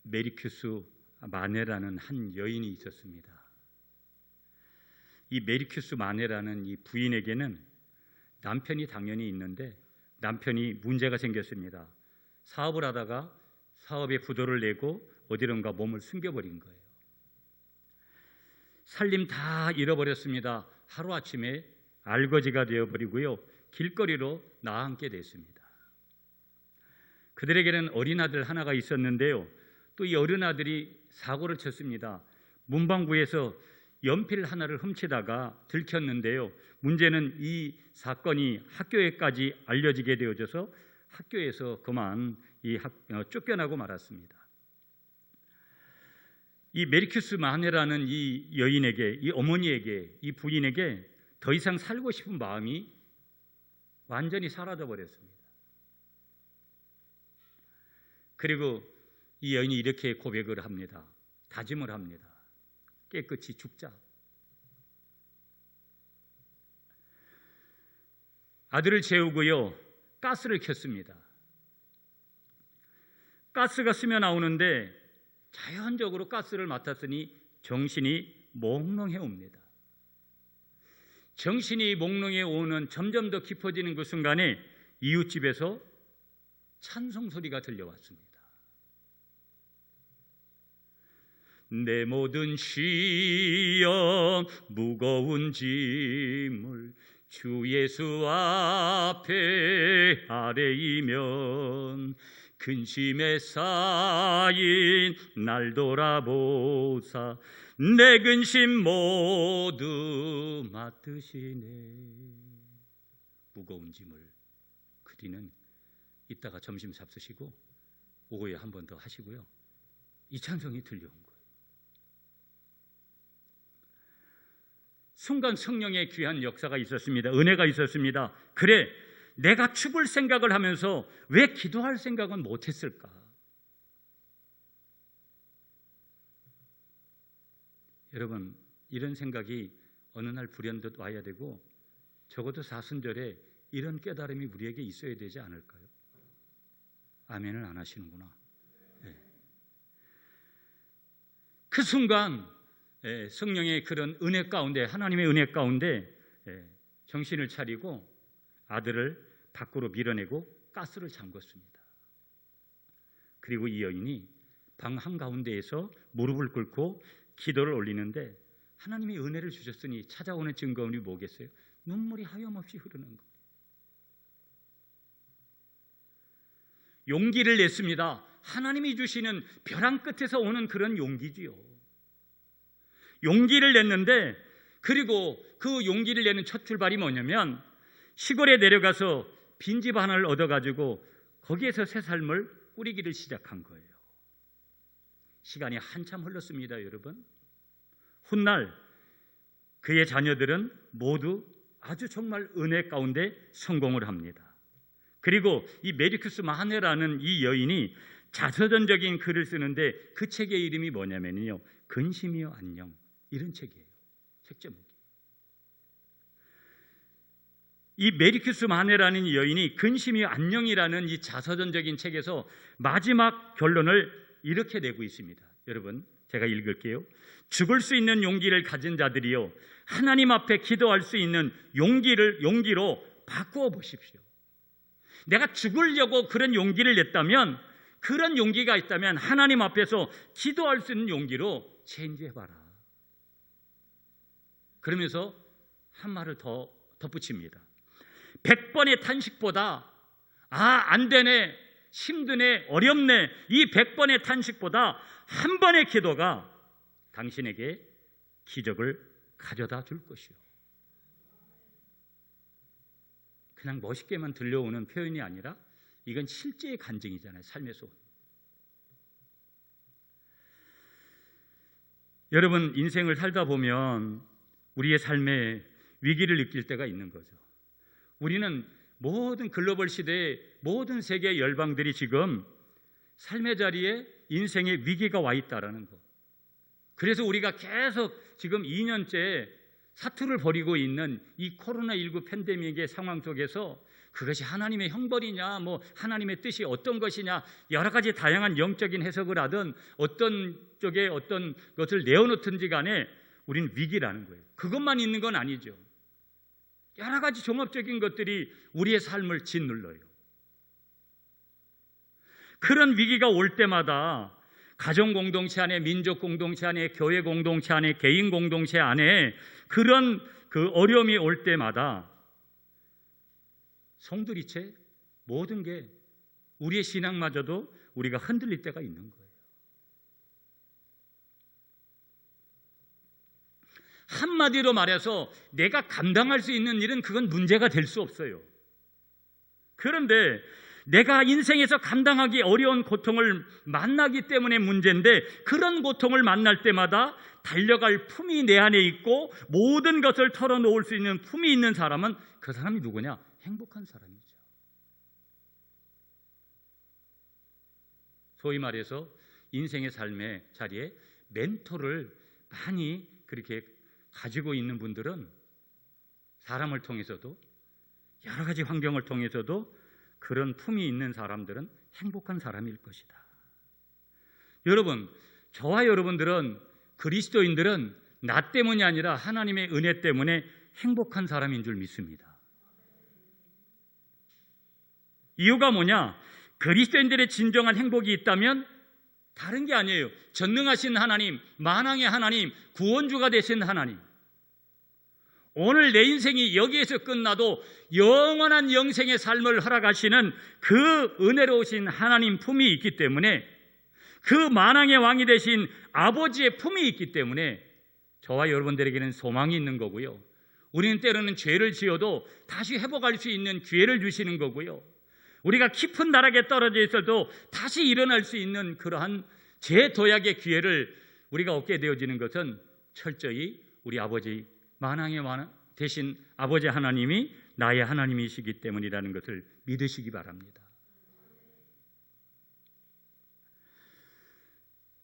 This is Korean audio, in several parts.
메리큐스 마네라는 한 여인이 있었습니다. 이 메리큐스 마네라는 이 부인에게는 남편이 당연히 있는데 남편이 문제가 생겼습니다. 사업을 하다가 사업에 부도를 내고 어디론가 몸을 숨겨버린 거예요. 살림 다 잃어버렸습니다. 하루아침에 알거지가 되어버리고요, 길거리로 나앉게 됐습니다. 그들에게는 어린 아들 하나가 있었는데요, 또 이 어린 아들이 사고를 쳤습니다. 문방구에서 연필 하나를 훔치다가 들켰는데요, 문제는 이 사건이 학교에까지 알려지게 되어져서 학교에서 그만 쫓겨나고 말았습니다. 이 메리큐스 마네라는 이 여인에게, 이 어머니에게, 이 부인에게 더 이상 살고 싶은 마음이 완전히 사라져 버렸습니다. 그리고 이 여인이 이렇게 고백을 합니다. 다짐을 합니다. 깨끗이 죽자. 아들을 재우고요, 가스를 켰습니다. 가스가 스며 나오는데 자연적으로 가스를 맡았으니 정신이 몽롱해 옵니다. 정신이 몽롱해 오는 점점 더 깊어지는 그 순간에 이웃집에서 찬송 소리가 들려왔습니다. 내 모든 시험 무거운 짐을 주 예수 앞에 아뢰이면 근심에 쌓인 날 돌아보사 내 근심 모두 맡으시네. 무거운 짐을 그 뒤는 이따가 점심 잡수시고 오후에 한 번 더 하시고요, 이 찬송이 들려온 거예요. 순간 성령의 귀한 역사가 있었습니다. 은혜가 있었습니다. 그래, 내가 죽을 생각을 하면서 왜 기도할 생각은 못했을까? 여러분, 이런 생각이 어느 날 불현듯 와야 되고 적어도 사순절에 이런 깨달음이 우리에게 있어야 되지 않을까요? 아멘을 안 하시는구나. 네. 그 순간 성령의 그런 은혜 가운데, 하나님의 은혜 가운데 정신을 차리고 아들을 밖으로 밀어내고 가스를 잠궜습니다. 그리고 이 여인이 방 한가운데에서 무릎을 꿇고 기도를 올리는데 하나님이 은혜를 주셨으니 찾아오는 증거물이 뭐겠어요? 눈물이 하염없이 흐르는 거예요. 용기를 냈습니다. 하나님이 주시는 벼랑 끝에서 오는 그런 용기지요. 용기를 냈는데, 그리고 그 용기를 내는 첫 출발이 뭐냐면 시골에 내려가서 빈집 하나를 얻어가지고 거기에서 새 삶을 꾸리기를 시작한 거예요. 시간이 한참 흘렀습니다. 여러분, 훗날 그의 자녀들은 모두 아주 정말 은혜 가운데 성공을 합니다. 그리고 이 메리큐스 마네라는 이 여인이 자서전적인 글을 쓰는데 그 책의 이름이 뭐냐면요, 근심이여 안녕, 이런 책이에요. 책 제목이. 이 메리큐스 마네라는 이 여인이 근심이여 안녕이라는 이 자서전적인 책에서 마지막 결론을 이렇게 내고 있습니다. 여러분, 제가 읽을게요. 죽을 수 있는 용기를 가진 자들이요, 하나님 앞에 기도할 수 있는 용기로 바꾸어 보십시오. 내가 죽으려고 그런 용기를 냈다면, 그런 용기가 있다면 하나님 앞에서 기도할 수 있는 용기로 체인지해봐라. 그러면서 한 말을 더 덧붙입니다. 100번의 탄식보다 안 되네, 힘드네, 어렵네, 이 100번의 탄식보다 한 번의 기도가 당신에게 기적을 가져다 줄 것이요. 그냥 멋있게만 들려오는 표현이 아니라 이건 실제의 간증이잖아요. 삶에서. 여러분, 인생을 살다 보면 우리의 삶에 위기를 느낄 때가 있는 거죠. 우리는 모든 글로벌 시대의 모든 세계 열방들이 지금 삶의 자리에 인생의 위기가 와 있다라는 거. 그래서 우리가 계속 지금 2년째 사투를 벌이고 있는 이 코로나19 팬데믹의 상황 속에서 그것이 하나님의 형벌이냐, 뭐 하나님의 뜻이 어떤 것이냐, 여러 가지 다양한 영적인 해석을 하든 어떤 쪽에 어떤 것을 내어놓든지 간에 우리는 위기라는 거예요. 그것만 있는 건 아니죠. 여러 가지 종합적인 것들이 우리의 삶을 짓눌러요. 그런 위기가 올 때마다 가정 공동체 안에, 민족 공동체 안에, 교회 공동체 안에, 개인 공동체 안에 그런 그 어려움이 올 때마다 성도리체 모든 게 우리의 신앙마저도 우리가 흔들릴 때가 있는 거예요. 한마디로 말해서 내가 감당할 수 있는 일은 그건 문제가 될 수 없어요. 그런데 내가 인생에서 감당하기 어려운 고통을 만나기 때문에 문제인데, 그런 고통을 만날 때마다 달려갈 품이 내 안에 있고 모든 것을 털어놓을 수 있는 품이 있는 사람은 그 사람이 누구냐? 행복한 사람이죠. 소위 말해서 인생의 삶의 자리에 멘토를 많이 그렇게 가지고 있는 분들은 사람을 통해서도 여러 가지 환경을 통해서도 그런 품이 있는 사람들은 행복한 사람일 것이다. 여러분, 저와 여러분들은, 그리스도인들은 나 때문이 아니라 하나님의 은혜 때문에 행복한 사람인 줄 믿습니다. 이유가 뭐냐? 그리스도인들의 진정한 행복이 있다면 다른 게 아니에요. 전능하신 하나님, 만왕의 하나님, 구원주가 되신 하나님, 오늘 내 인생이 여기에서 끝나도 영원한 영생의 삶을 허락하시는 그 은혜로우신 하나님 품이 있기 때문에, 그 만왕의 왕이 되신 아버지의 품이 있기 때문에 저와 여러분들에게는 소망이 있는 거고요. 우리는 때로는 죄를 지어도 다시 회복할 수 있는 기회를 주시는 거고요. 우리가 깊은 나락에 떨어져 있어도 다시 일어날 수 있는 그러한 재도약의 기회를 우리가 얻게 되어지는 것은 철저히 우리 아버지, 만왕의 왕 대신 아버지 하나님이 나의 하나님이시기 때문이라는 것을 믿으시기 바랍니다.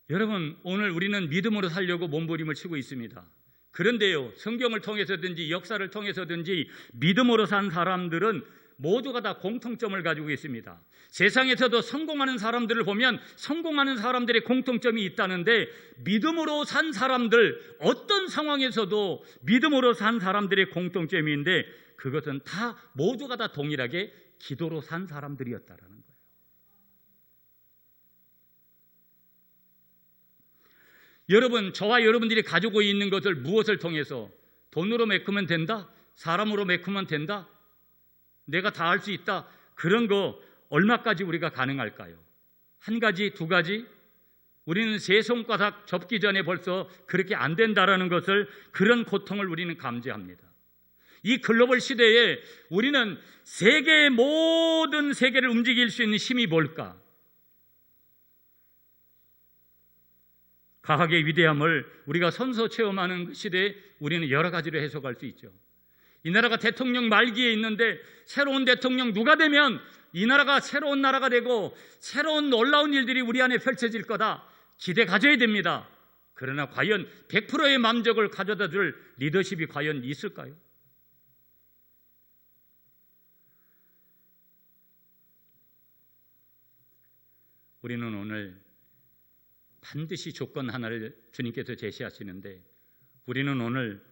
여러분, 오늘 우리는 믿음으로 살려고 몸부림을 치고 있습니다. 그런데요, 성경을 통해서든지 역사를 통해서든지 믿음으로 산 사람들은 모두가 다 공통점을 가지고 있습니다. 세상에서도 성공하는 사람들을 보면 성공하는 사람들의 공통점이 있다는데, 믿음으로 산 사람들, 어떤 상황에서도 믿음으로 산 사람들의 공통점이 있는데, 그것은 다 모두가 다 동일하게 기도로 산 사람들이었다라는 거예요. 여러분, 저와 여러분들이 가지고 있는 것을 무엇을 통해서, 돈으로 메꾸면 된다? 사람으로 메꾸면 된다? 내가 다 할 수 있다? 그런 거 얼마까지 우리가 가능할까요? 한 가지, 두 가지? 우리는 세 손가락 접기 전에 벌써 그렇게 안 된다라는 것을, 그런 고통을 우리는 감지합니다. 이 글로벌 시대에 우리는 세계의 모든 세계를 움직일 수 있는 힘이 뭘까? 과학의 위대함을 우리가 선서 체험하는 시대에 우리는 여러 가지로 해석할 수 있죠. 이 나라가 대통령 말기에 있는데 새로운 대통령 누가 되면 이 나라가 새로운 나라가 되고 새로운 놀라운 일들이 우리 안에 펼쳐질 거다, 기대 가져야 됩니다. 그러나 과연 100%의 만족을 가져다 줄 리더십이 과연 있을까요? 우리는 오늘 반드시 조건 하나를 주님께서 제시하시는데, 우리는 오늘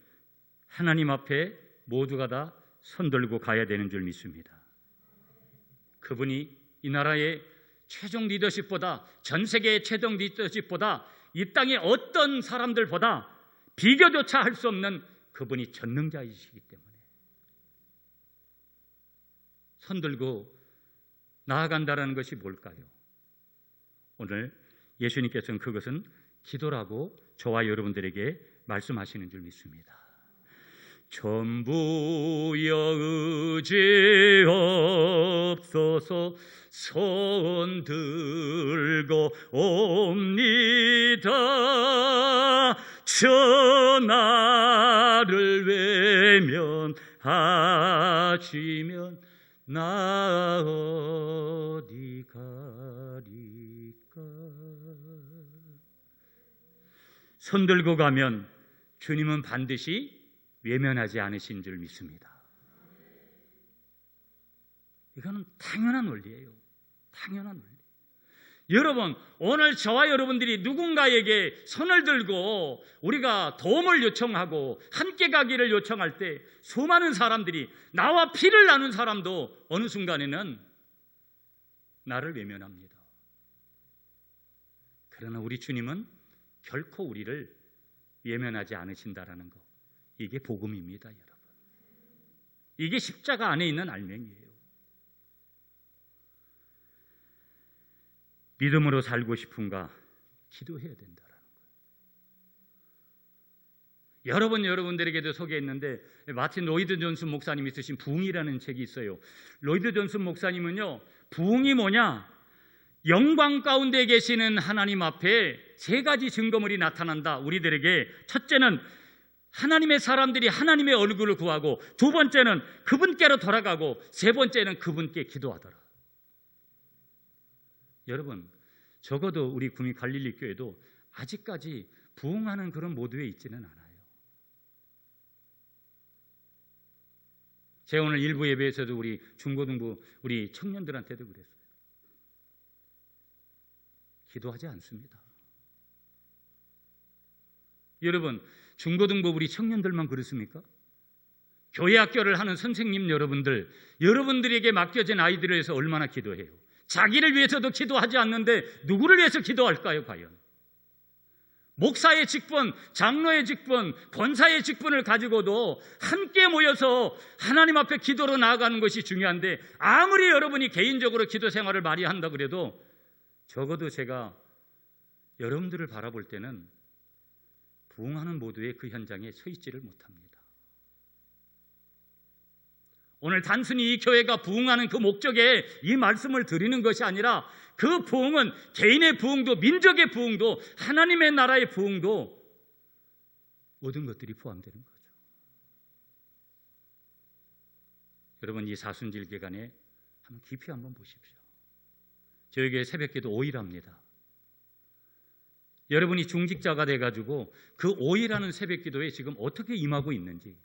하나님 앞에 모두가 다 손들고 가야 되는 줄 믿습니다. 그분이 이 나라의 최종 리더십보다, 전 세계의 최종 리더십보다, 이 땅의 어떤 사람들보다 비교조차 할 수 없는 그분이 전능자이시기 때문에 손들고 나아간다는 것이 뭘까요? 오늘 예수님께서는 그것은 기도라고 저와 여러분들에게 말씀하시는 줄 믿습니다. 전부여 의지없소서, 손들고 옵니다. 전하를 외면하시면 나 어디 가리까. 손들고 가면 주님은 반드시 외면하지 않으신 줄 믿습니다. 이거는 당연한 원리예요. 당연한 원리. 여러분, 오늘 저와 여러분들이 누군가에게 손을 들고 우리가 도움을 요청하고 함께 가기를 요청할 때 수많은 사람들이, 나와 피를 나눈 사람도 어느 순간에는 나를 외면합니다. 그러나 우리 주님은 결코 우리를 외면하지 않으신다라는 것, 이게 복음입니다, 여러분. 이게 십자가 안에 있는 알맹이에요. 믿음으로 살고 싶은가? 기도해야 된다라는 거예요. 여러분들에게도 소개했는데 마틴 로이드 존슨 목사님이 쓰신 부흥이라는 책이 있어요. 로이드 존슨 목사님은요, 부흥이 뭐냐? 영광 가운데 계시는 하나님 앞에 세 가지 증거물이 나타난다. 우리들에게 첫째는 하나님의 사람들이 하나님의 얼굴을 구하고, 두 번째는 그분께로 돌아가고, 세 번째는 그분께 기도하더라. 여러분, 적어도 우리 구미 갈릴리 교회도 아직까지 부흥하는 그런 모드에 있지는 않아요. 제가 오늘 일부 예배에서도 우리 중고등부 우리 청년들한테도 그랬어요. 기도하지 않습니다. 여러분, 중고등부 우리 청년들만 그렇습니까? 교회 학교를 하는 선생님 여러분들에게 맡겨진 아이들을 위해서 얼마나 기도해요? 자기를 위해서도 기도하지 않는데 누구를 위해서 기도할까요, 과연? 목사의 직분, 장로의 직분, 권사의 직분을 가지고도 함께 모여서 하나님 앞에 기도로 나아가는 것이 중요한데, 아무리 여러분이 개인적으로 기도 생활을 많이 한다 그래도 적어도 제가 여러분들을 바라볼 때는 부흥하는 모두의 그 현장에 서 있지를 못합니다. 오늘 단순히 이 교회가 부흥하는 그 목적에 이 말씀을 드리는 것이 아니라, 그 부흥은 개인의 부흥도, 민족의 부흥도, 하나님의 나라의 부흥도 모든 것들이 포함되는 거죠. 여러분, 이 사순절 기간에 한번 깊이 한번 보십시오. 저희 교회 새벽기도 5일 합니다. 여러분이 중직자가 돼가지고 그 5일하는 새벽기도에 지금 어떻게 임하고 있는지,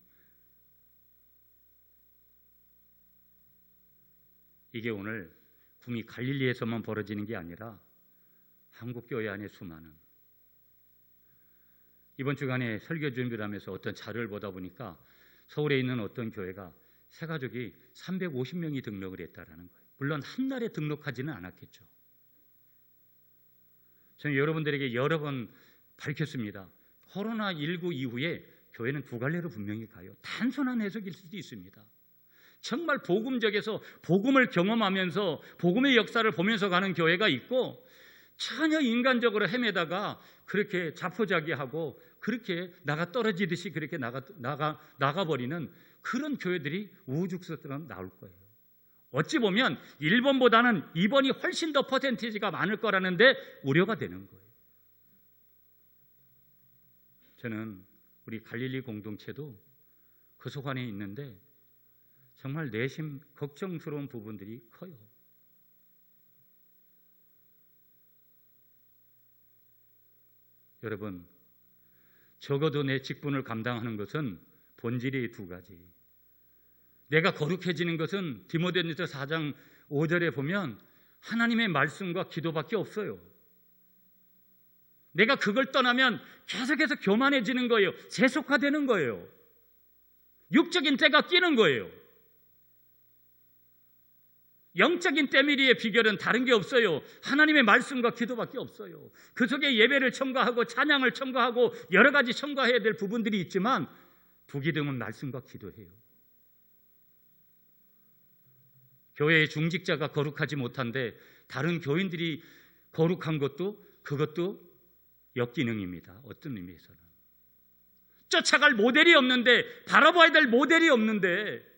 이게 오늘 구미 갈릴리에서만 벌어지는 게 아니라 한국교회 안에 수많은, 이번 주간에 설교 준비를 하면서 어떤 자료를 보다 보니까 서울에 있는 어떤 교회가 새 가족이 350명이 등록을 했다라는 거예요. 물론 한 날에 등록하지는 않았겠죠. 저는 여러분들에게 여러 번 밝혔습니다. 코로나19 이후에 교회는 두 갈래로 분명히 가요. 단순한 해석일 수도 있습니다. 정말 복음적에서 복음을 경험하면서 복음의 역사를 보면서 가는 교회가 있고, 전혀 인간적으로 헤매다가 그렇게 자포자기하고 그렇게 나가 떨어지듯이 그렇게 나가버리는 그런 교회들이 우후죽순처럼 나올 거예요. 어찌 보면 1번보다는 2번이 훨씬 더 퍼센티지가 많을 거라는데 우려가 되는 거예요. 저는 우리 갈릴리 공동체도 그 속 안에 있는데 정말 내심 걱정스러운 부분들이 커요. 여러분, 적어도 내 직분을 감당하는 것은 본질이 두 가지. 내가 거룩해지는 것은 디모데전서 4장 5절에 보면 하나님의 말씀과 기도밖에 없어요. 내가 그걸 떠나면 계속해서 교만해지는 거예요. 세속화되는 거예요. 육적인 때가 끼는 거예요. 영적인 때밀이의 비결은 다른 게 없어요. 하나님의 말씀과 기도밖에 없어요. 그 속에 예배를 첨가하고 찬양을 첨가하고 여러 가지 첨가해야 될 부분들이 있지만 부기둥은 말씀과 기도해요. 교회의 중직자가 거룩하지 못한데 다른 교인들이 거룩한 것도, 그것도 역기능입니다. 어떤 의미에서는 쫓아갈 모델이 없는데, 바라봐야 될 모델이 없는데,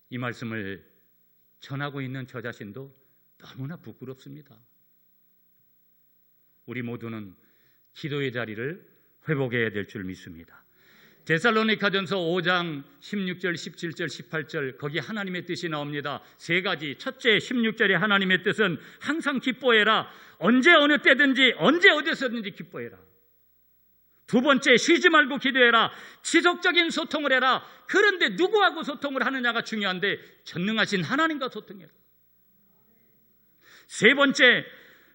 이 말씀을 전하고 있는 저 자신도 너무나 부끄럽습니다. 우리 모두는 기도의 자리를 회복해야 될 줄 믿습니다. 데살로니가전서 5장 16절, 17절, 18절 거기 하나님의 뜻이 나옵니다. 세 가지. 첫째 16절에 하나님의 뜻은 항상 기뻐해라. 언제 어느 때든지 언제 어디서든지 기뻐해라. 두 번째, 쉬지 말고 기도해라. 지속적인 소통을 해라. 그런데 누구하고 소통을 하느냐가 중요한데 전능하신 하나님과 소통해라. 세 번째,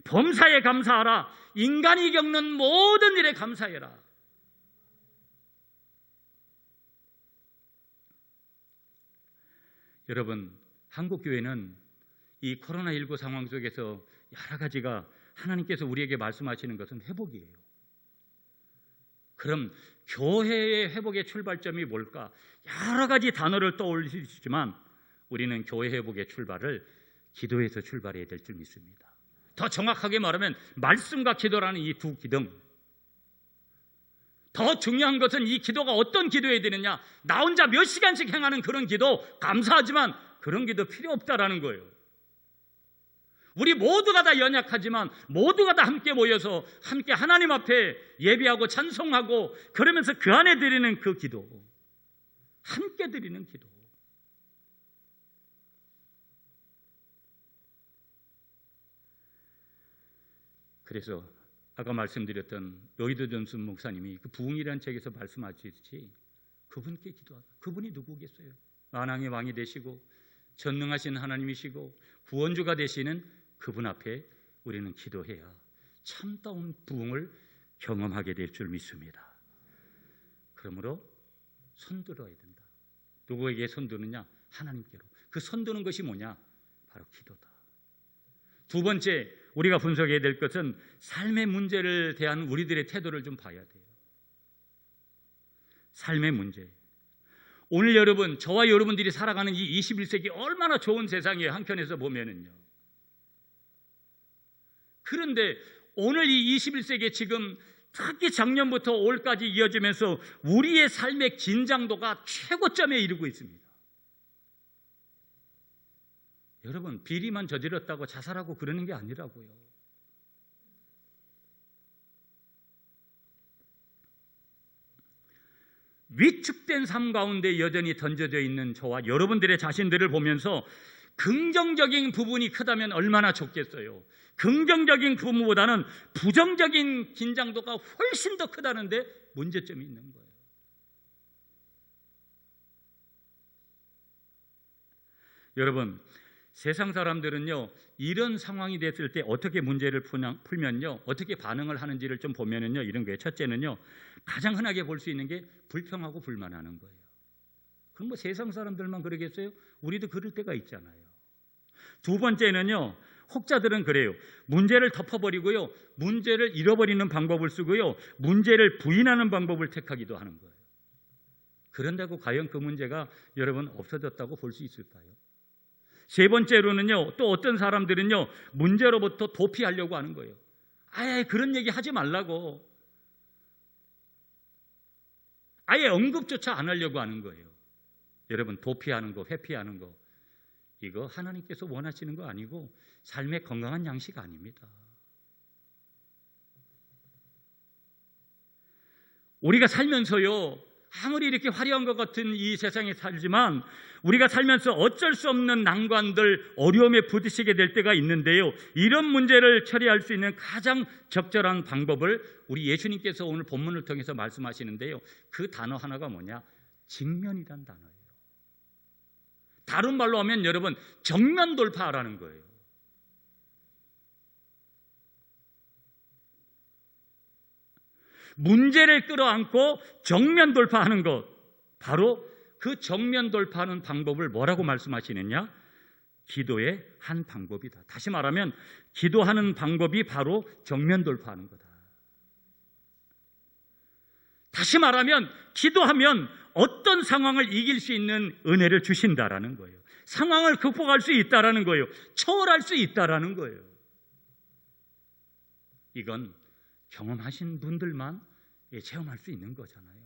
범사에 감사하라. 인간이 겪는 모든 일에 감사해라. 여러분, 한국교회는 이 코로나19 상황 속에서 여러 가지가 하나님께서 우리에게 말씀하시는 것은 회복이에요. 그럼 교회의 회복의 출발점이 뭘까? 여러 가지 단어를 떠올릴 수 있지만 우리는 교회 회복의 출발을 기도에서 출발해야 될 줄 믿습니다. 더 정확하게 말하면 말씀과 기도라는 이 두 기둥. 더 중요한 것은 이 기도가 어떤 기도해야 되느냐. 나 혼자 몇 시간씩 행하는 그런 기도 감사하지만 그런 기도 필요 없다라는 거예요. 우리 모두가 다 연약하지만 모두가 다 함께 모여서 함께 하나님 앞에 예배하고 찬송하고 그러면서 그 안에 드리는 그 기도, 함께 드리는 기도. 그래서 아까 말씀드렸던 로이드 존슨 목사님이 그 부흥이라는 책에서 말씀하시듯이 그분께 기도하라. 그분이 누구겠어요? 만왕의 왕이 되시고 전능하신 하나님이시고 구원주가 되시는 그분 앞에 우리는 기도해야 참다운 부흥을 경험하게 될 줄 믿습니다. 그러므로 손들어야 된다. 누구에게 손드느냐? 하나님께로. 그 손드는 것이 뭐냐? 바로 기도다. 두 번째, 우리가 분석해야 될 것은 삶의 문제를 대한 우리들의 태도를 좀 봐야 돼요. 삶의 문제. 오늘 여러분, 저와 여러분들이 살아가는 이 21세기 얼마나 좋은 세상이에요. 한편에서 보면은요. 그런데 오늘 이 21세기에 지금 특히 작년부터 올까지 이어지면서 우리의 삶의 긴장도가 최고점에 이르고 있습니다. 여러분, 비리만 저질렀다고 자살하고 그러는 게 아니라고요. 위축된 삶 가운데 여전히 던져져 있는 저와 여러분들의 자신들을 보면서 긍정적인 부분이 크다면 얼마나 좋겠어요. 긍정적인 부분보다는 부정적인 긴장도가 훨씬 더 크다는데 문제점이 있는 거예요. 여러분, 세상 사람들은요, 이런 상황이 됐을 때 어떻게 문제를 풀면요, 어떻게 반응을 하는지를 좀 보면은요, 이런 거예요. 첫째는요, 가장 흔하게 볼 수 있는 게 불평하고 불만하는 거예요. 그럼 뭐 세상 사람들만 그러겠어요? 우리도 그럴 때가 있잖아요. 두 번째는요, 혹자들은 그래요. 문제를 덮어버리고요, 문제를 잃어버리는 방법을 쓰고요, 문제를 부인하는 방법을 택하기도 하는 거예요. 그런다고 과연 그 문제가 여러분 없어졌다고 볼 수 있을까요? 세 번째로는요, 또 어떤 사람들은요, 문제로부터 도피하려고 하는 거예요. 아예 그런 얘기 하지 말라고. 아예 언급조차 안 하려고 하는 거예요. 여러분, 도피하는 거, 회피하는 거, 이거 하나님께서 원하시는 거 아니고 삶의 건강한 양식 아닙니다. 우리가 살면서요, 아무리 이렇게 화려한 것 같은 이 세상에 살지만 우리가 살면서 어쩔 수 없는 난관들, 어려움에 부딪히게 될 때가 있는데요, 이런 문제를 처리할 수 있는 가장 적절한 방법을 우리 예수님께서 오늘 본문을 통해서 말씀하시는데요, 그 단어 하나가 뭐냐? 직면이란 단어예요. 다른 말로 하면 여러분, 정면 돌파하라는 거예요. 문제를 끌어안고 정면 돌파하는 것, 바로 그 정면 돌파하는 방법을 뭐라고 말씀하시느냐? 기도의 한 방법이다. 다시 말하면 기도하는 방법이 바로 정면 돌파하는 거다. 다시 말하면 기도하면 어떤 상황을 이길 수 있는 은혜를 주신다라는 거예요. 상황을 극복할 수 있다라는 거예요. 초월할 수 있다라는 거예요. 이건 경험하신 분들만 체험할 수 있는 거잖아요.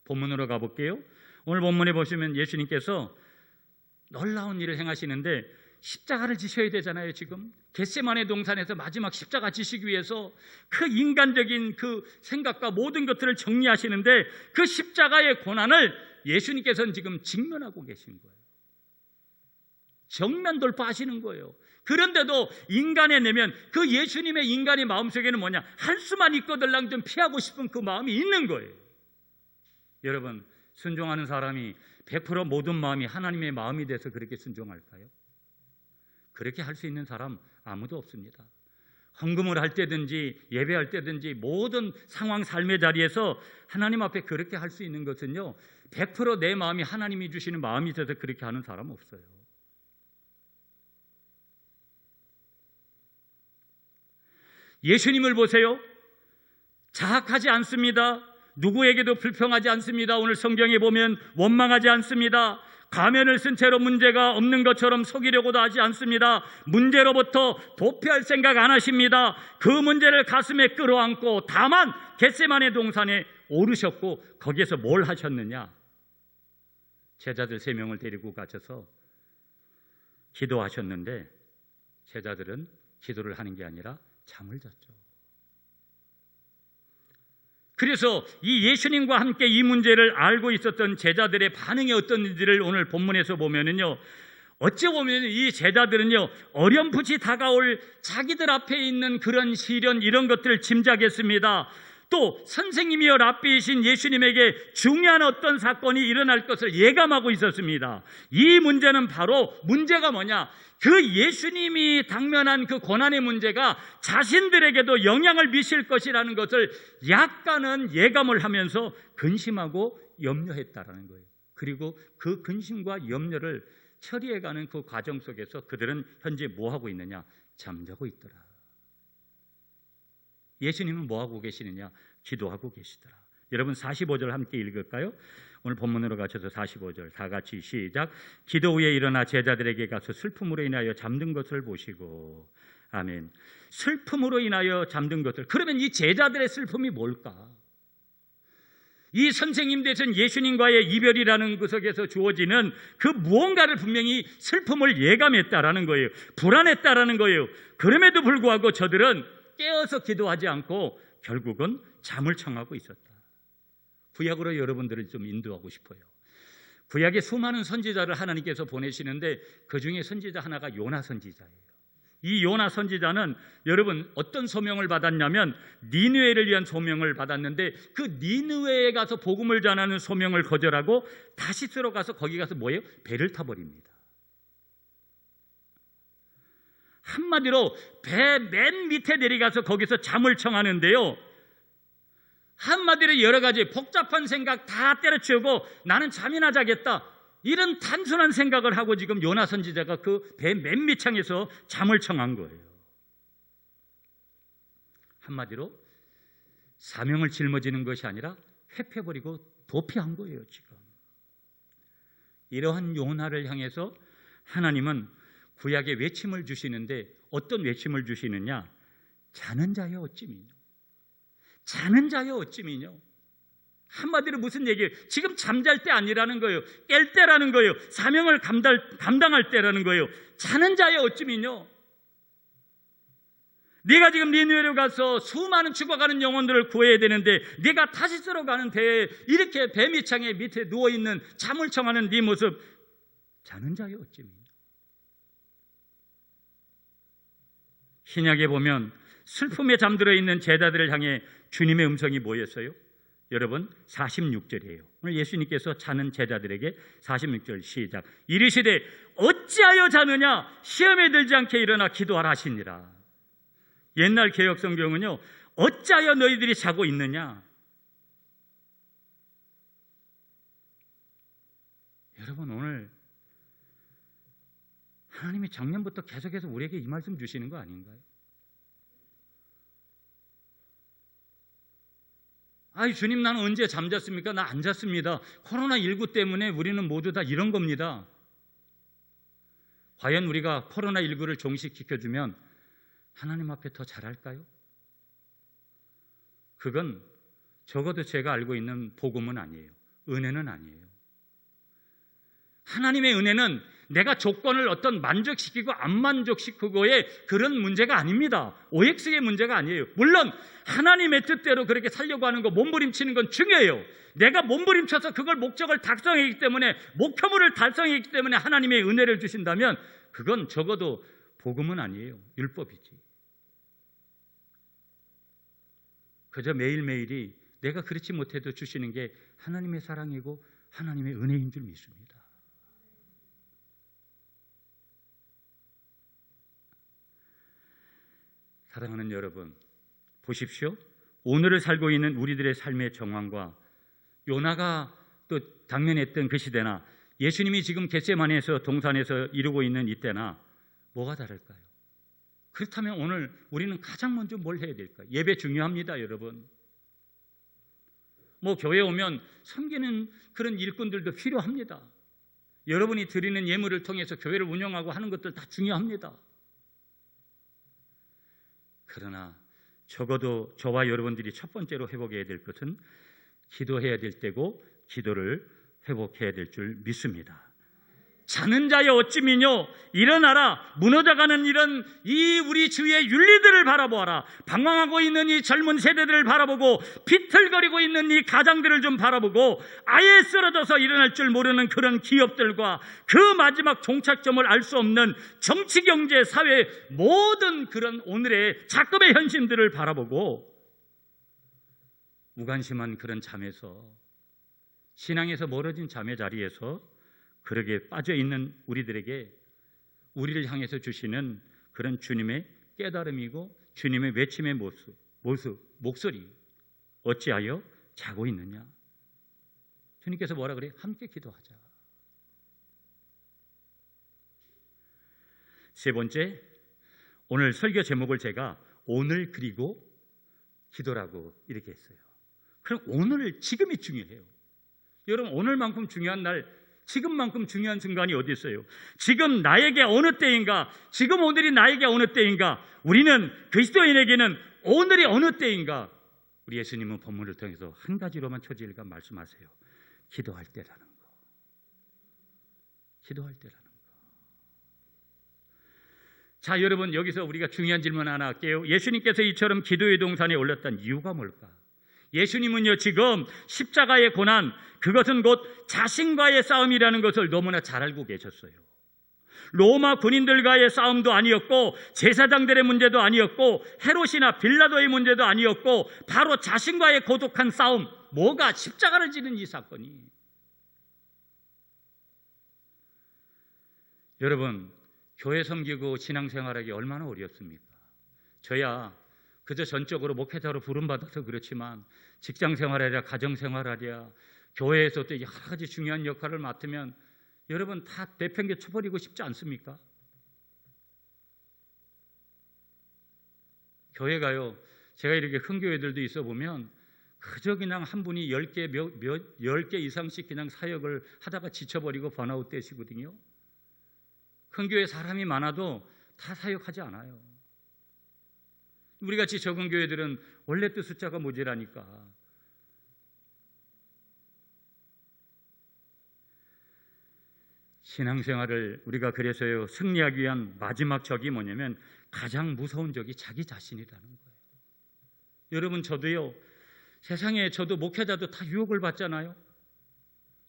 본문으로 가볼게요. 오늘 본문에 보시면 예수님께서 놀라운 일을 행하시는데 십자가를 지셔야 되잖아요. 지금 겟세마네 동산에서 마지막 십자가 지시기 위해서 그 인간적인 그 생각과 모든 것들을 정리하시는데 그 십자가의 고난을 예수님께서는 지금 직면하고 계신 거예요. 정면 돌파하시는 거예요. 그런데도 인간의 내면, 그 예수님의 인간의 마음속에는 뭐냐? 할 수만 있거들랑 좀 피하고 싶은 그 마음이 있는 거예요. 여러분, 순종하는 사람이 100% 모든 마음이 하나님의 마음이 돼서 그렇게 순종할까요? 그렇게 할 수 있는 사람 아무도 없습니다. 헌금을 할 때든지 예배할 때든지 모든 상황 삶의 자리에서 하나님 앞에 그렇게 할 수 있는 것은요, 100% 내 마음이 하나님이 주시는 마음이 돼서 그렇게 하는 사람 없어요. 예수님을 보세요. 자학하지 않습니다. 누구에게도 불평하지 않습니다. 오늘 성경에 보면 원망하지 않습니다. 가면을 쓴 채로 문제가 없는 것처럼 속이려고도 하지 않습니다. 문제로부터 도피할 생각 안 하십니다. 그 문제를 가슴에 끌어안고 다만 겟세마네 동산에 오르셨고 거기에서 뭘 하셨느냐? 제자들 3명을 데리고 가셔서 기도하셨는데 제자들은 기도를 하는 게 아니라 잠을 잤죠. 그래서 이 예수님과 함께 이 문제를 알고 있었던 제자들의 반응이 어떤지를 오늘 본문에서 보면은요, 어찌 보면 이 제자들은요, 어렴풋이 다가올 자기들 앞에 있는 그런 시련 이런 것들을 짐작했습니다. 또 선생님이여 랍비이신 예수님에게 중요한 어떤 사건이 일어날 것을 예감하고 있었습니다. 이 문제는 바로 문제가 뭐냐? 그 예수님이 당면한 그 고난의 문제가 자신들에게도 영향을 미칠 것이라는 것을 약간은 예감을 하면서 근심하고 염려했다라는 거예요. 그리고 그 근심과 염려를 처리해가는 그 과정 속에서 그들은 현재 뭐하고 있느냐? 잠자고 있더라. 예수님은 뭐하고 계시느냐? 기도하고 계시더라. 여러분 45절 함께 읽을까요? 오늘 본문으로 가셔서 45절 다 같이 시작. 기도 후에 일어나 제자들에게 가서 슬픔으로 인하여 잠든 것을 보시고. 아멘. 슬픔으로 인하여 잠든 것들. 그러면 이 제자들의 슬픔이 뭘까? 이 선생님 되신 예수님과의 이별이라는 그 속에서 주어지는 그 무언가를 분명히 슬픔을 예감했다라는 거예요. 불안했다라는 거예요. 그럼에도 불구하고 저들은 깨어서 기도하지 않고 결국은 잠을 청하고 있었다. 구약으로 여러분들을 좀 인도하고 싶어요. 구약에 수많은 선지자를 하나님께서 보내시는데 그 중에 선지자 하나가 요나 선지자예요. 이 요나 선지자는 여러분 어떤 소명을 받았냐면 니느웨를 위한 소명을 받았는데 그 니느웨에 가서 복음을 전하는 소명을 거절하고 다시스로 가서 거기 가서 뭐예요? 배를 타버립니다. 한마디로 배 맨 밑에 내려가서 거기서 잠을 청하는데요, 한마디로 여러 가지 복잡한 생각 다 때려치우고 나는 잠이나 자겠다, 이런 단순한 생각을 하고 지금 요나 선지자가 그 배 맨 밑창에서 잠을 청한 거예요. 한마디로 사명을 짊어지는 것이 아니라 회피해버리고 도피한 거예요. 지금 이러한 요나를 향해서 하나님은 구약의 외침을 주시는데 어떤 외침을 주시느냐? 자는 자여 어찌미뇨. 자는 자여 어찌미뇨. 한마디로 무슨 얘기예요? 지금 잠잘 때 아니라는 거예요. 깰 때라는 거예요. 사명을 감당할 때라는 거예요. 자는 자여 어찌미뇨. 네가 지금 니느웨로 가서 수많은 죽어가는 영혼들을 구해야 되는데 네가 타시스로 가는 배에 이렇게 배 밑창에 밑에 누워있는 잠을 청하는 네 모습, 자는 자여 어찌미뇨. 신약에 보면 슬픔에 잠들어 있는 제자들을 향해 주님의 음성이 뭐였어요? 여러분 46절이에요. 오늘 예수님께서 자는 제자들에게 46절 시작. 이르시되 어찌하여 자느냐? 시험에 들지 않게 일어나 기도하라 하시니라. 옛날 개역 성경은요, 어찌하여 너희들이 자고 있느냐? 여러분 오늘 하나님이 작년부터 계속해서 우리에게 이 말씀 주시는 거 아닌가요? 아이 주님, 나는 언제 잠잤습니까? 나 안 잤습니다. 코로나19 때문에 우리는 모두 다 이런 겁니다. 과연 우리가 코로나19를 종식시켜주면 하나님 앞에 더 잘할까요? 그건 적어도 제가 알고 있는 복음은 아니에요. 은혜는 아니에요. 하나님의 은혜는 내가 조건을 어떤 만족시키고 안 만족시키고의 그런 문제가 아닙니다. OX의 문제가 아니에요. 물론 하나님의 뜻대로 그렇게 살려고 하는 거, 몸부림치는 건 중요해요. 내가 몸부림쳐서 그걸 목적을 달성했기 때문에, 목표물을 달성했기 때문에 하나님의 은혜를 주신다면 그건 적어도 복음은 아니에요. 율법이지. 그저 매일매일이 내가 그렇지 못해도 주시는 게 하나님의 사랑이고 하나님의 은혜인 줄 믿습니다. 사랑하는 여러분, 보십시오. 오늘을 살고 있는 우리들의 삶의 정황과 요나가 또 당면했던 그 시대나 예수님이 지금 겟세마네에서 동산에서 이루고 있는 이때나 뭐가 다를까요? 그렇다면 오늘 우리는 가장 먼저 뭘 해야 될까요? 예배 중요합니다, 여러분. 뭐 교회 오면 섬기는 그런 일꾼들도 필요합니다. 여러분이 드리는 예물을 통해서 교회를 운영하고 하는 것들 다 중요합니다. 그러나 적어도 저와 여러분들이 첫 번째로 회복해야 될 것은 기도해야 될 때고 기도를 회복해야 될 줄 믿습니다. 자는 자여 어찌 미뇨, 일어나라. 무너져가는 이런 이 우리 주위의 윤리들을 바라보아라. 방황하고 있는 이 젊은 세대들을 바라보고 비틀거리고 있는 이 가장들을 좀 바라보고 아예 쓰러져서 일어날 줄 모르는 그런 기업들과 그 마지막 종착점을 알 수 없는 정치, 경제, 사회 모든 그런 오늘의 작금의 현실들을 바라보고 무관심한 그런 잠에서, 신앙에서 멀어진 잠의 자리에서 그러게 빠져있는 우리들에게 우리를 향해서 주시는 그런 주님의 깨달음이고 주님의 외침의 목소리, 어찌하여 자고 있느냐? 주님께서 뭐라 그래요? 함께 기도하자. 세 번째, 오늘 설교 제목을 제가 오늘 그리고 기도라고 이렇게 했어요. 그럼 오늘, 지금이 중요해요. 여러분, 오늘만큼 중요한 날, 지금만큼 중요한 순간이 어디 있어요? 지금 나에게 어느 때인가? 지금 오늘이 나에게 어느 때인가? 우리는 그리스도인에게는 오늘이 어느 때인가? 우리 예수님은 본문을 통해서 한 가지로만 초지일까 말씀하세요. 기도할 때라는 거. 기도할 때라는 거. 자, 여러분, 여기서 우리가 중요한 질문 하나 할게요. 예수님께서 이처럼 기도의 동산에 올랐던 이유가 뭘까? 예수님은요, 지금 십자가의 고난, 그것은 곧 자신과의 싸움이라는 것을 너무나 잘 알고 계셨어요. 로마 군인들과의 싸움도 아니었고, 제사장들의 문제도 아니었고, 헤롯이나 빌라도의 문제도 아니었고, 바로 자신과의 고독한 싸움, 뭐가 십자가를 지는 이 사건이. 여러분, 교회 섬기고 신앙생활하기 얼마나 어렵습니까? 저야 그저 전적으로 목회자로 부름받아서 그렇지만 직장생활하랴 가정생활하랴 교회에서 또 여러 가지 중요한 역할을 맡으면 여러분 다 내팽개 쳐버리고 싶지 않습니까? 교회가요, 제가 이렇게 큰 교회들도 있어 보면 그저 그냥 한 분이 10개 이상씩 그냥 사역을 하다가 지쳐버리고 번아웃 되시거든요. 큰 교회 사람이 많아도 다 사역하지 않아요. 우리같이 적은 교회들은 원래 또 숫자가 모자라니까. 신앙생활을 우리가 그래서요, 승리하기 위한 마지막 적이 뭐냐면 가장 무서운 적이 자기 자신이라는 거예요. 여러분, 저도요, 세상에 저도 목회자도 다 유혹을 받잖아요.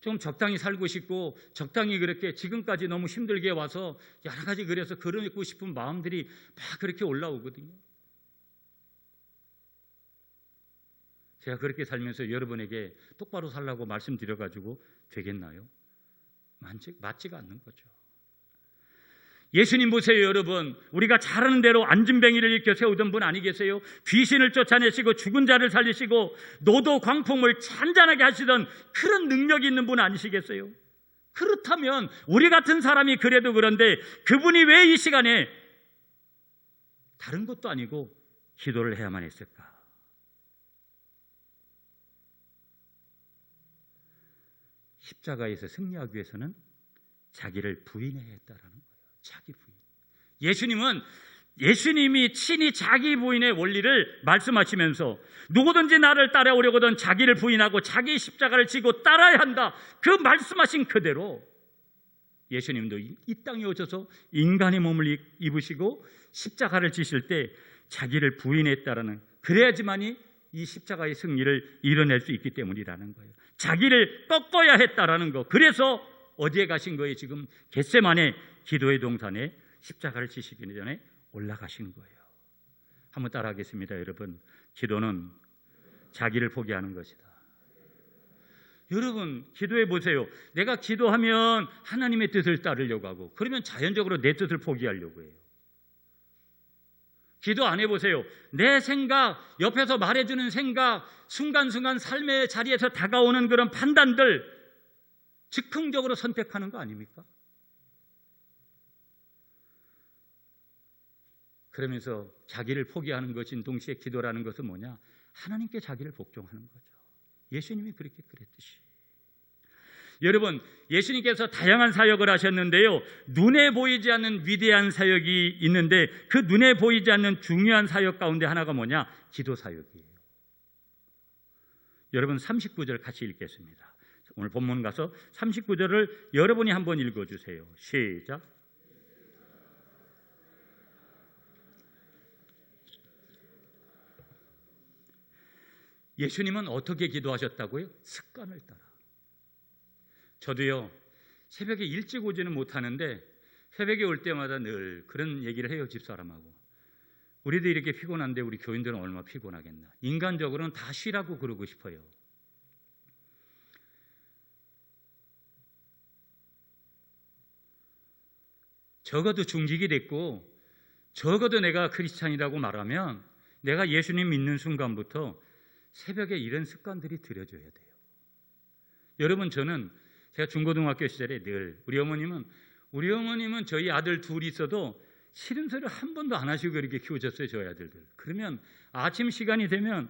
좀 적당히 살고 싶고 적당히 그렇게 지금까지 너무 힘들게 와서 여러 가지 그래서 그러고 싶은 마음들이 막 그렇게 올라오거든요. 제가 그렇게 살면서 여러분에게 똑바로 살라고 말씀드려가지고 되겠나요? 맞지가 않는 거죠. 예수님 보세요, 여러분. 우리가 잘하는 대로 안진뱅이를 일으켜 세우던 분 아니 계세요? 귀신을 쫓아내시고 죽은 자를 살리시고 노도 광풍을 잔잔하게 하시던 그런 능력이 있는 분 아니시겠어요? 그렇다면 우리 같은 사람이 그래도 그런데 그분이 왜 이 시간에 다른 것도 아니고 기도를 해야만 했을까? 십자가에서 승리하기 위해서는 자기를 부인해야 했다라는 거예요. 자기 부인. 예수님이 친히 자기 부인의 원리를 말씀하시면서 누구든지 나를 따라오려거든 자기를 부인하고 자기 십자가를 지고 따라야 한다. 그 말씀하신 그대로 예수님도 이 땅에 오셔서 인간의 몸을 입으시고 십자가를 지실 때 자기를 부인했다라는, 그래야지만이 이 십자가의 승리를 이뤄낼 수 있기 때문이라는 거예요. 자기를 꺾어야 했다라는 거. 그래서 어디에 가신 거예요? 지금 겟세마네 기도의 동산에 십자가를 지시기 전에 올라가신 거예요. 한번 따라하겠습니다. 여러분, 기도는 자기를 포기하는 것이다. 여러분, 기도해 보세요. 내가 기도하면 하나님의 뜻을 따르려고 하고, 그러면 자연적으로 내 뜻을 포기하려고 해요. 기도 안 해보세요. 내 생각, 옆에서 말해주는 생각, 순간순간 삶의 자리에서 다가오는 그런 판단들 즉흥적으로 선택하는 거 아닙니까? 그러면서 자기를 포기하는 것인 동시에 기도라는 것은 뭐냐? 하나님께 자기를 복종하는 거죠. 예수님이 그렇게 그랬듯이. 여러분, 예수님께서 다양한 사역을 하셨는데요, 눈에 보이지 않는 위대한 사역이 있는데 그 눈에 보이지 않는 중요한 사역 가운데 하나가 뭐냐? 기도 사역이에요. 여러분, 39절 같이 읽겠습니다. 오늘 본문 가서 39절을 여러분이 한번 읽어주세요. 시작. 예수님은 어떻게 기도하셨다고요? 습관을 따라. 저도요, 새벽에 일찍 오지는 못하는데 새벽에 올 때마다 늘 그런 얘기를 해요. 집사람하고. 우리도 이렇게 피곤한데 우리 교인들은 얼마나 피곤하겠나. 인간적으로는 다 쉬라고 그러고 싶어요. 적어도 중직이 됐고, 적어도 내가 크리스찬이라고 말하면 내가 예수님 믿는 순간부터 새벽에 이런 습관들이 들여져야 돼요. 여러분, 제가 중고등학교 시절에 늘 우리 어머님은 저희 아들 둘이 있어도 싫은 소리를 한 번도 안 하시고 그렇게 키우셨어요. 저희 아들들. 그러면 아침 시간이 되면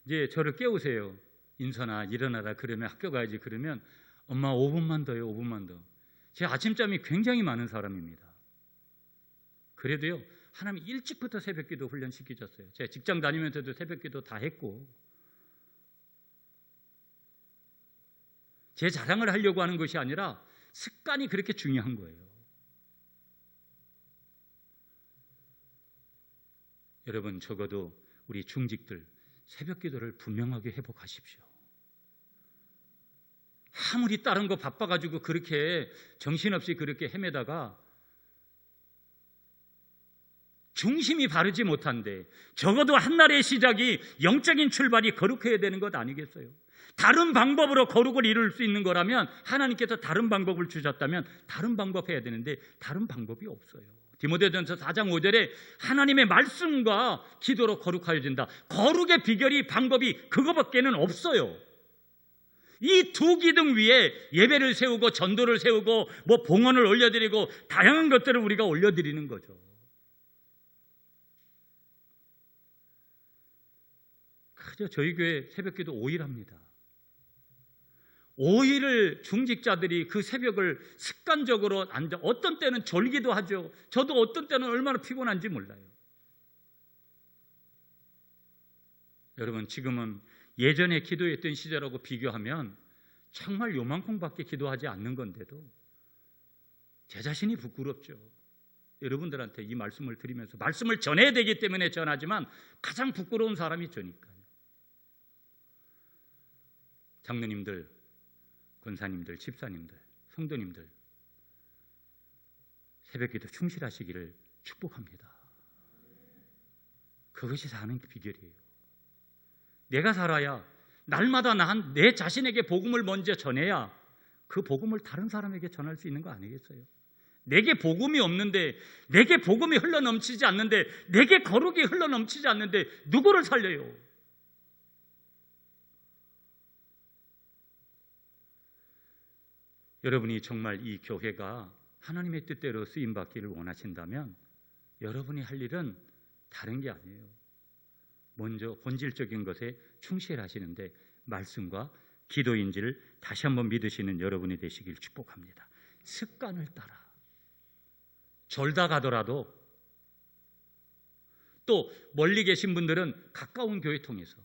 이제 저를 깨우세요. 인선아, 일어나라. 그러면 학교 가야지. 그러면 엄마 5분만 더요. 5분만 더. 제 아침잠이 굉장히 많은 사람입니다. 그래도요, 하나님 일찍부터 새벽기도 훈련시키셨어요. 제가 직장 다니면서도 새벽기도 다 했고, 제 자랑을 하려고 하는 것이 아니라 습관이 그렇게 중요한 거예요. 여러분, 적어도 우리 중직들 새벽기도를 분명하게 회복하십시오. 아무리 다른 거 바빠가지고 그렇게 정신없이 그렇게 헤매다가 중심이 바르지 못한데, 적어도 한날의 시작이 영적인 출발이 거룩해야 되는 것 아니겠어요? 다른 방법으로 거룩을 이룰 수 있는 거라면, 하나님께서 다른 방법을 주셨다면 다른 방법 해야 되는데 다른 방법이 없어요. 디모데전서 4장 5절에 하나님의 말씀과 기도로 거룩하여진다. 거룩의 비결이, 방법이 그거밖에는 없어요. 이 두 기둥 위에 예배를 세우고 전도를 세우고 뭐 봉헌을 올려드리고 다양한 것들을 우리가 올려드리는 거죠. 그저 저희 교회 새벽기도 5일 합니다. 5일을 중직자들이 그 새벽을 습관적으로 앉아, 어떤 때는 졸기도 하죠. 저도 어떤 때는 얼마나 피곤한지 몰라요. 여러분, 지금은 예전에 기도했던 시절하고 비교하면 정말 요만큼밖에 기도하지 않는 건데도 제 자신이 부끄럽죠. 여러분들한테 이 말씀을 드리면서, 말씀을 전해야 되기 때문에 전하지만 가장 부끄러운 사람이 저니까요. 장로님들, 권사님들, 집사님들, 성도님들, 새벽기도 충실하시기를 축복합니다. 그것이 사는 비결이에요. 내가 살아야, 날마다 내 자신에게 복음을 먼저 전해야 그 복음을 다른 사람에게 전할 수 있는 거 아니겠어요? 내게 복음이 없는데, 내게 복음이 흘러넘치지 않는데, 내게 거룩이 흘러넘치지 않는데 누구를 살려요? 여러분이 정말 이 교회가 하나님의 뜻대로 쓰임받기를 원하신다면 여러분이 할 일은 다른 게 아니에요. 먼저 본질적인 것에 충실하시는데 말씀과 기도인지를 다시 한번 믿으시는 여러분이 되시길 축복합니다. 습관을 따라 졸다 가더라도, 또 멀리 계신 분들은 가까운 교회 통해서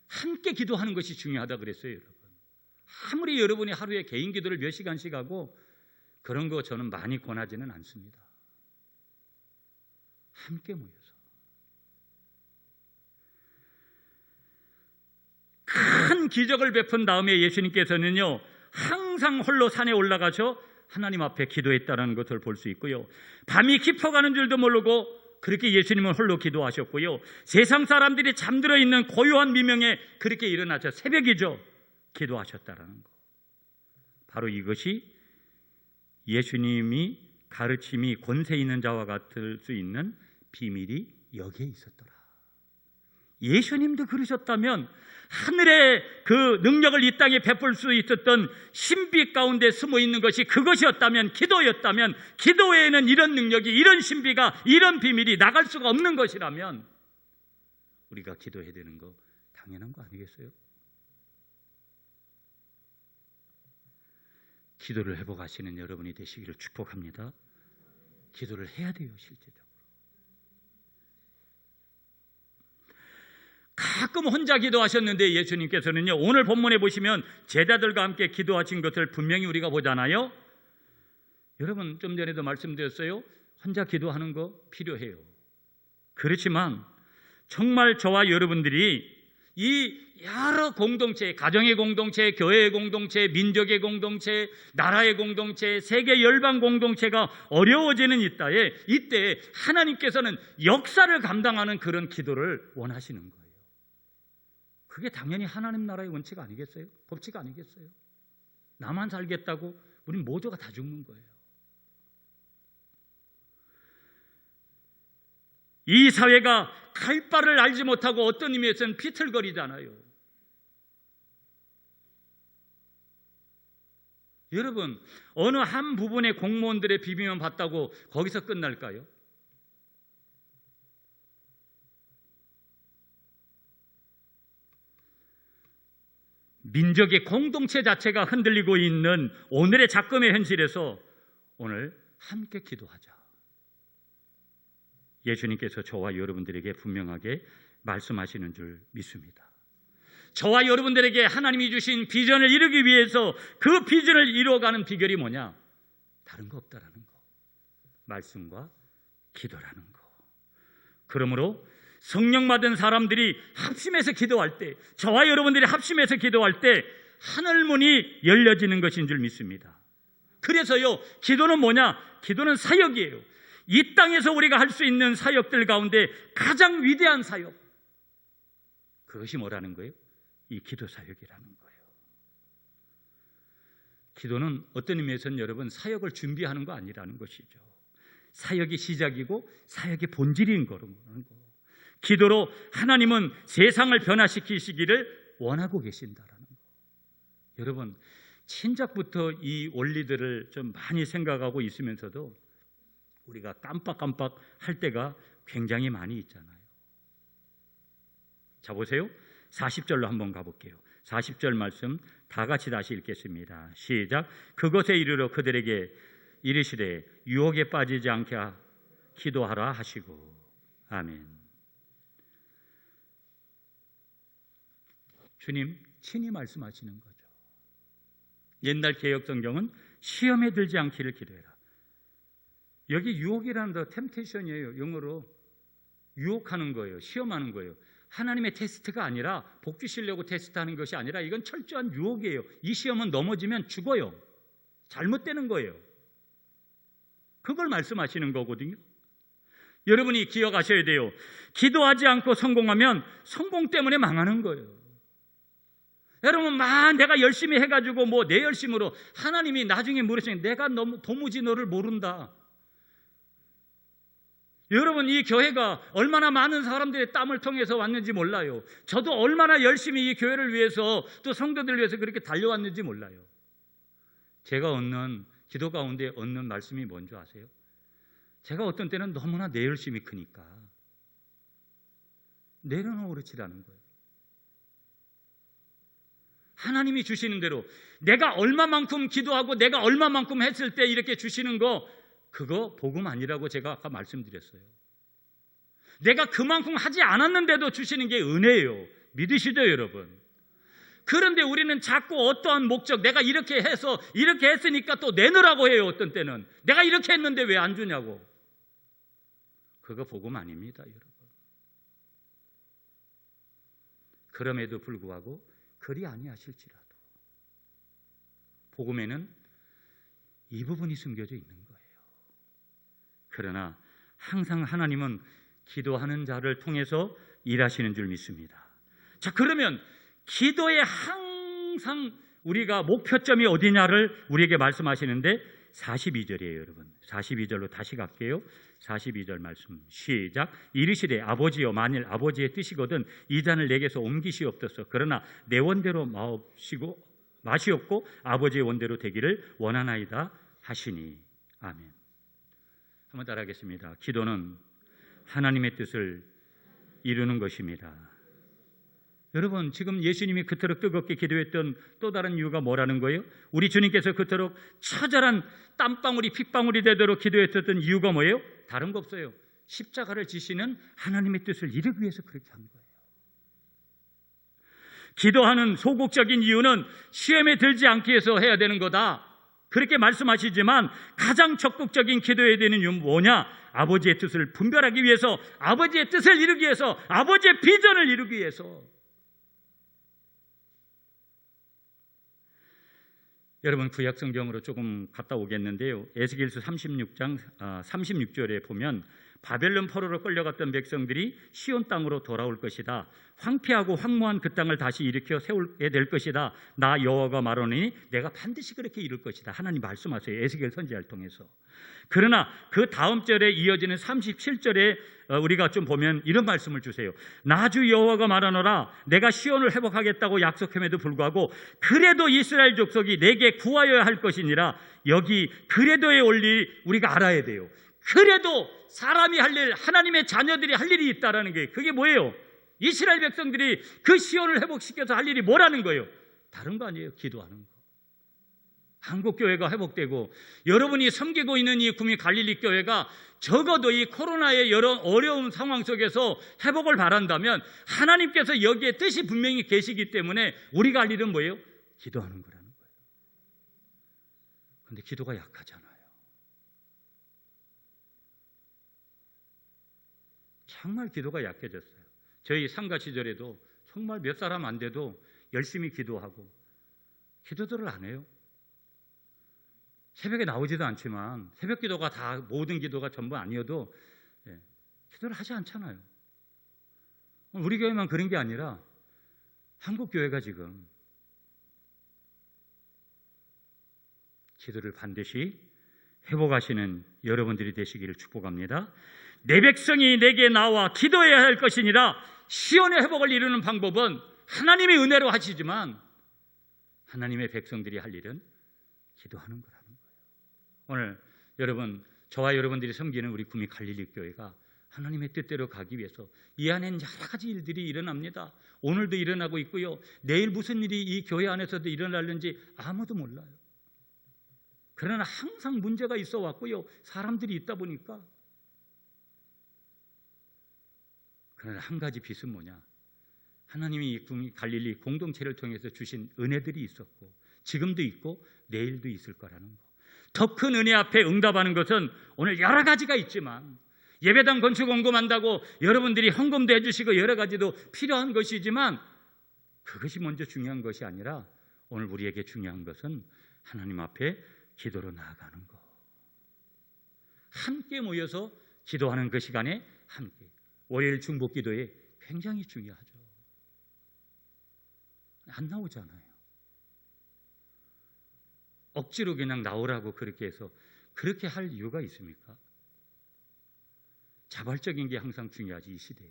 함께 기도하는 것이 중요하다 그랬어요. 여러분, 아무리 여러분이 하루에 개인 기도를 몇 시간씩 하고 그런 거 저는 많이 권하지는 않습니다. 함께 모여서 큰 기적을 베푼 다음에 예수님께서는요 항상 홀로 산에 올라가서 하나님 앞에 기도했다는 것을 볼 수 있고요, 밤이 깊어가는 줄도 모르고 그렇게 예수님은 홀로 기도하셨고요, 세상 사람들이 잠들어 있는 고요한 미명에 그렇게 일어나서 새벽이죠 기도하셨다라는 거. 바로 이것이 예수님이 가르침이 권세 있는 자와 같을 수 있는 비밀이 여기에 있었더라. 예수님도 그러셨다면 하늘의 그 능력을 이 땅에 베풀 수 있었던 신비 가운데 숨어 있는 것이 그것이었다면, 기도였다면, 기도 외에는 이런 능력이, 이런 신비가, 이런 비밀이 나갈 수가 없는 것이라면 우리가 기도해야 되는 거 당연한 거 아니겠어요? 기도를 회복하시는 여러분이 되시기를 축복합니다. 기도를 해야 돼요. 실제적으로 가끔 혼자 기도하셨는데 예수님께서는요 오늘 본문에 보시면 제자들과 함께 기도하신 것을 분명히 우리가 보잖아요. 여러분 좀 전에도 말씀드렸어요. 혼자 기도하는 거 필요해요. 그렇지만 정말 저와 여러분들이 이 여러 공동체, 가정의 공동체, 교회의 공동체, 민족의 공동체, 나라의 공동체, 세계 열방 공동체가 어려워지는 이때에 하나님께서는 역사를 감당하는 그런 기도를 원하시는 거예요. 그게 당연히 하나님 나라의 원칙 아니겠어요? 법칙 아니겠어요? 나만 살겠다고 우린 모두가 다 죽는 거예요. 이 사회가 갈 바를 알지 못하고 어떤 의미에서는 비틀거리잖아요. 여러분, 어느 한 부분의 공무원들의 비비면 봤다고 거기서 끝날까요? 민족의 공동체 자체가 흔들리고 있는 오늘의 작금의 현실에서 오늘 함께 기도하자. 예수님께서 저와 여러분들에게 분명하게 말씀하시는 줄 믿습니다. 저와 여러분들에게 하나님이 주신 비전을 이루기 위해서 그 비전을 이루어가는 비결이 뭐냐? 다른 거 없다라는 거. 말씀과 기도라는 거. 그러므로 성령 받은 사람들이 합심해서 기도할 때, 저와 여러분들이 합심해서 기도할 때 하늘 문이 열려지는 것인 줄 믿습니다. 그래서요, 기도는 뭐냐? 기도는 사역이에요. 이 땅에서 우리가 할 수 있는 사역들 가운데 가장 위대한 사역, 그것이 뭐라는 거예요? 이 기도 사역이라는 거예요. 기도는 어떤 의미에서는 여러분 사역을 준비하는 거 아니라는 것이죠. 사역이 시작이고 사역의 본질인 거라는 거. 기도로 하나님은 세상을 변화시키시기를 원하고 계신다라는 거. 여러분, 친작부터 이 원리들을 좀 많이 생각하고 있으면서도 우리가 깜빡깜빡 할 때가 굉장히 많이 있잖아요. 자, 보세요. 40절로 한번 가볼게요. 40절 말씀 다 같이 다시 읽겠습니다. 시작. 그것에 이르러 그들에게 이르시되 유혹에 빠지지 않게 기도하라 하시고. 아멘. 주님 친히 말씀하시는 거죠. 옛날 개역 성경은 시험에 들지 않기를 기도해라. 여기 유혹이라는 더 템테이션이에요. 영어로 유혹하는 거예요. 시험하는 거예요. 하나님의 테스트가 아니라 복 주시려고 테스트하는 것이 아니라 이건 철저한 유혹이에요. 이 시험은 넘어지면 죽어요. 잘못되는 거예요. 그걸 말씀하시는 거거든요. 여러분이 기억하셔야 돼요. 기도하지 않고 성공하면 성공 때문에 망하는 거예요. 여러분, 내가 열심히 해가지고 내 열심으로 하나님이 나중에 물으시면 내가 너무 도무지 너를 모른다. 여러분, 이 교회가 얼마나 많은 사람들의 땀을 통해서 왔는지 몰라요. 저도 얼마나 열심히 이 교회를 위해서 또 성도들을 위해서 그렇게 달려왔는지 몰라요. 제가 얻는 기도 가운데 얻는 말씀이 뭔지 아세요? 제가 어떤 때는 너무나 내 열심이 크니까 내려놓으시라는 거예요. 하나님이 주시는 대로 내가 얼마만큼 기도하고 내가 얼마만큼 했을 때 이렇게 주시는 거, 그거 복음 아니라고 제가 아까 말씀드렸어요. 내가 그만큼 하지 않았는데도 주시는 게 은혜예요. 믿으시죠, 여러분? 그런데 우리는 자꾸 어떠한 목적, 내가 이렇게 해서 이렇게 했으니까 또 내놓으라고 해요. 어떤 때는 내가 이렇게 했는데 왜 안 주냐고. 그거 복음 아닙니다, 여러분. 그럼에도 불구하고 그리 아니하실지라도 복음에는 이 부분이 숨겨져 있는 거예요. 그러나 항상 하나님은 기도하는 자를 통해서 일하시는 줄 믿습니다. 자, 그러면 기도에 항상 우리가 목표점이 어디냐를 우리에게 말씀하시는데 42절이에요, 여러분. 42절로 다시 갈게요. 42절 말씀 시작. 이르시되 아버지여, 만일 아버지의 뜻이거든 이 잔을 내게서 옮기시옵소서. 그러나 내 원대로 마시옵고 아버지의 원대로 되기를 원하나이다 하시니. 아멘. 한번 따라하겠습니다. 기도는 하나님의 뜻을 이루는 것입니다. 여러분, 지금 예수님이 그토록 뜨겁게 기도했던 또 다른 이유가 뭐라는 거예요? 우리 주님께서 그토록 처절한 땀방울이 핏방울이 되도록 기도했었던 이유가 뭐예요? 다른 거 없어요. 십자가를 지시는 하나님의 뜻을 이루기 위해서 그렇게 한 거예요. 기도하는 소극적인 이유는 시험에 들지 않기 위해서 해야 되는 거다, 그렇게 말씀하시지만 가장 적극적인 기도해야 되는 이유는 뭐냐? 아버지의 뜻을 분별하기 위해서, 아버지의 뜻을 이루기 위해서, 아버지의 비전을 이루기 위해서. 여러분, 구약 성경으로 조금 갔다 오겠는데요. 에스겔서 36장 36절에 보면 바벨론 포로로 끌려갔던 백성들이 시온 땅으로 돌아올 것이다. 황폐하고 황무한 그 땅을 다시 일으켜 세우게 될 것이다. 나 여호와가 말하노니 내가 반드시 그렇게 이룰 것이다. 하나님 말씀하세요, 에스겔 선지자를 통해서. 그러나 그 다음 절에 이어지는 37절에 우리가 좀 보면 이런 말씀을 주세요. 나주 여호와가 말하노라, 내가 시온을 회복하겠다고 약속함에도 불구하고 그래도 이스라엘 족속이 내게 구하여야 할 것이니라. 여기 그래도의 원리 우리가 알아야 돼요. 그래도 사람이 할 일, 하나님의 자녀들이 할 일이 있다라는 게, 그게 뭐예요? 이스라엘 백성들이 그 시온을 회복시켜서 할 일이 뭐라는 거예요? 다른 거 아니에요. 기도하는 거. 한국교회가 회복되고 여러분이 섬기고 있는 이 구미 갈릴리 교회가 적어도 이 코로나의 여러 어려운 상황 속에서 회복을 바란다면 하나님께서 여기에 뜻이 분명히 계시기 때문에 우리가 할 일은 뭐예요? 기도하는 거라는 거예요. 그런데 기도가 약하잖아요. 정말 기도가 약해졌어요. 저희 상가 시절에도 정말 몇 사람 안 돼도 열심히 기도하고 기도들을 안 해요. 새벽에 나오지도 않지만, 새벽 기도가 다 모든 기도가 전부 아니어도 기도를 하지 않잖아요. 우리 교회만 그런 게 아니라 한국 교회가 지금 기도를 반드시 회복하시는 여러분들이 되시기를 축복합니다. 내 백성이 내게 나와 기도해야 할 것이니라. 시온의 회복을 이루는 방법은 하나님의 은혜로 하시지만 하나님의 백성들이 할 일은 기도하는 거라는 거예요. 오늘 여러분, 저와 여러분들이 섬기는 우리 구미 갈릴리 교회가 하나님의 뜻대로 가기 위해서 이 안에는 여러 가지 일들이 일어납니다. 오늘도 일어나고 있고요. 내일 무슨 일이 이 교회 안에서도 일어날는지 아무도 몰라요. 그러나 항상 문제가 있어 왔고요. 사람들이 있다 보니까. 그러나 한 가지 빛은 뭐냐? 하나님이 이 구미 갈릴리 공동체를 통해서 주신 은혜들이 있었고 지금도 있고 내일도 있을 거라는 거. 더 큰 은혜 앞에 응답하는 것은 오늘 여러 가지가 있지만, 예배당 건축 원금한다고 여러분들이 헌금도 해주시고 여러 가지도 필요한 것이지만 그것이 먼저 중요한 것이 아니라 오늘 우리에게 중요한 것은 하나님 앞에 기도로 나아가는 것. 함께 모여서 기도하는 그 시간에 함께. 월요일 중보 기도에 굉장히 중요하죠. 안 나오잖아요. 억지로 그냥 나오라고 그렇게 해서 그렇게 할 이유가 있습니까? 자발적인 게 항상 중요하지, 이 시대에.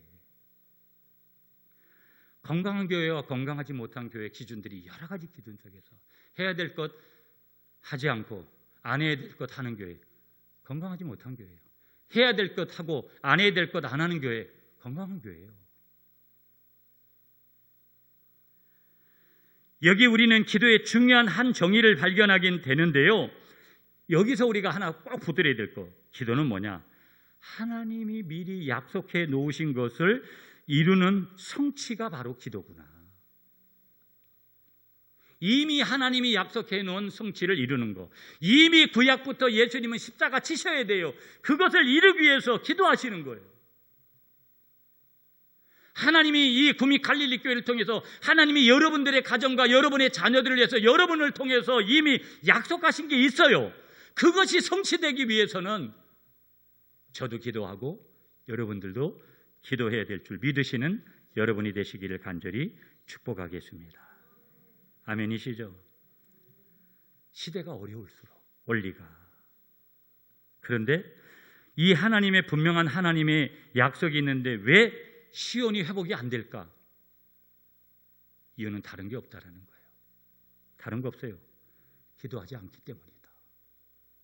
건강한 교회와 건강하지 못한 교회 기준들이 여러 가지 기준 속에서 해야 될 것 하지 않고 안 해야 될 것 하는 교회, 건강하지 못한 교회예요. 해야 될 것 하고 안 해야 될 것 안 하는 교회, 건강한 교회예요. 여기 우리는 기도의 중요한 한 정의를 발견하긴 되는데요. 여기서 우리가 하나 꼭 붙들어야 될 것, 기도는 뭐냐? 하나님이 미리 약속해 놓으신 것을 이루는 성취가 바로 기도구나. 이미 하나님이 약속해 놓은 성취를 이루는 거. 이미 구약부터 예수님은 십자가 치셔야 돼요. 그것을 이루기 위해서 기도하시는 거예요. 하나님이 이 구미 갈릴리 교회를 통해서 하나님이 여러분들의 가정과 여러분의 자녀들을 위해서 여러분을 통해서 이미 약속하신 게 있어요. 그것이 성취되기 위해서는 저도 기도하고 여러분들도 기도해야 될 줄 믿으시는 여러분이 되시기를 간절히 축복하겠습니다. 아멘이시죠? 시대가 어려울수록 원리가. 그런데 이 하나님의 분명한 하나님의 약속이 있는데 왜 시온이 회복이 안 될까? 이유는 다른 게 없다라는 거예요. 다른 거 없어요. 기도하지 않기 때문이다.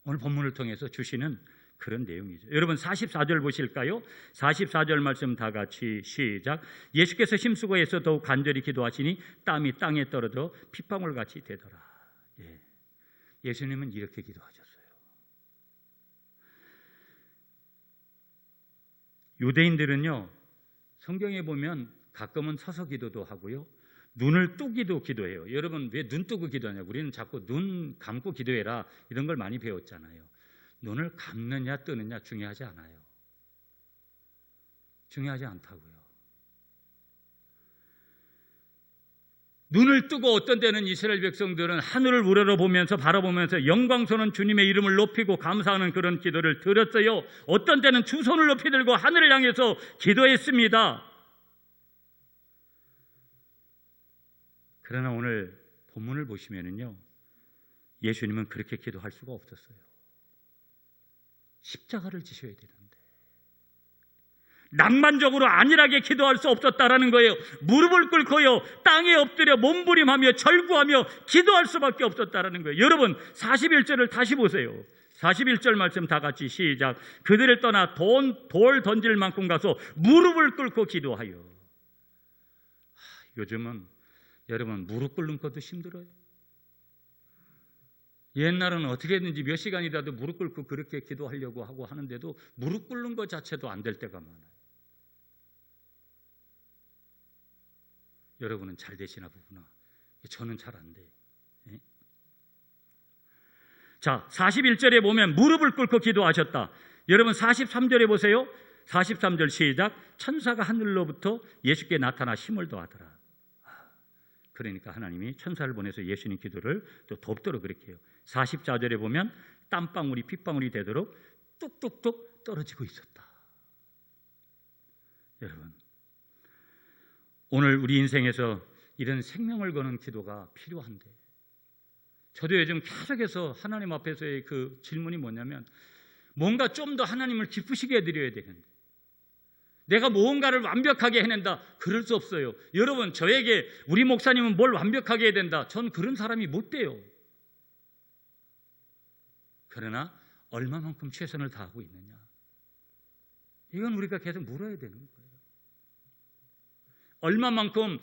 오늘 본문을 통해서 주시는 그런 내용이죠. 여러분 44절 보실까요? 44절 말씀 다 같이 시작. 예수께서 힘쓰고 애써 더욱 간절히 기도하시니 땀이 땅에 떨어져 핏방울같이 되더라. 예수님은 이렇게 기도하셨어요. 유대인들은요, 성경에 보면 가끔은 서서 기도도 하고요, 눈을 뜨기도 기도해요. 여러분 왜 눈 뜨고 기도하냐고. 우리는 자꾸 눈 감고 기도해라 이런 걸 많이 배웠잖아요. 눈을 감느냐 뜨느냐 중요하지 않아요. 중요하지 않다고요. 눈을 뜨고 어떤 때는 이스라엘 백성들은 하늘을 우러러보면서 바라보면서 영광스러운 주님의 이름을 높이고 감사하는 그런 기도를 드렸어요. 어떤 때는 두 손을 높이 들고 하늘을 향해서 기도했습니다. 그러나 오늘 본문을 보시면은요, 예수님은 그렇게 기도할 수가 없었어요. 십자가를 지셔야 되는데 낭만적으로 안일하게 기도할 수 없었다라는 거예요. 무릎을 꿇고요, 땅에 엎드려 몸부림하며 절구하며 기도할 수밖에 없었다라는 거예요. 여러분 41절을 다시 보세요. 41절 말씀 다 같이 시작. 그들을 떠나 돌 던질 만큼 가서 무릎을 꿇고 기도하여. 요즘은 여러분 무릎 꿇는 것도 힘들어요. 옛날은 어떻게든지 몇 시간이라도 무릎 꿇고 그렇게 기도하려고 하고 하는데도 무릎 꿇는 것 자체도 안 될 때가 많아요. 여러분은 잘 되시나 보구나. 저는 잘 안 돼요. 자, 41절에 보면 무릎을 꿇고 기도하셨다. 여러분 43절에 보세요. 43절 시작. 천사가 하늘로부터 예수께 나타나 힘을 더하더라. 그러니까 하나님이 천사를 보내서 예수님 기도를 또 돕도록 그렇게 해요. 44절에 보면 땀방울이 핏방울이 되도록 뚝뚝뚝 떨어지고 있었다. 여러분, 오늘 우리 인생에서 이런 생명을 거는 기도가 필요한데, 저도 요즘 계속해서 하나님 앞에서의 그 질문이 뭐냐면, 뭔가 좀 더 하나님을 기쁘시게 해드려야 되는데 내가 무언가를 완벽하게 해낸다. 그럴 수 없어요. 여러분, 저에게 우리 목사님은 뭘 완벽하게 해야 된다. 전 그런 사람이 못 돼요. 그러나 얼마만큼 최선을 다하고 있느냐, 이건 우리가 계속 물어야 되는 거예요. 얼마만큼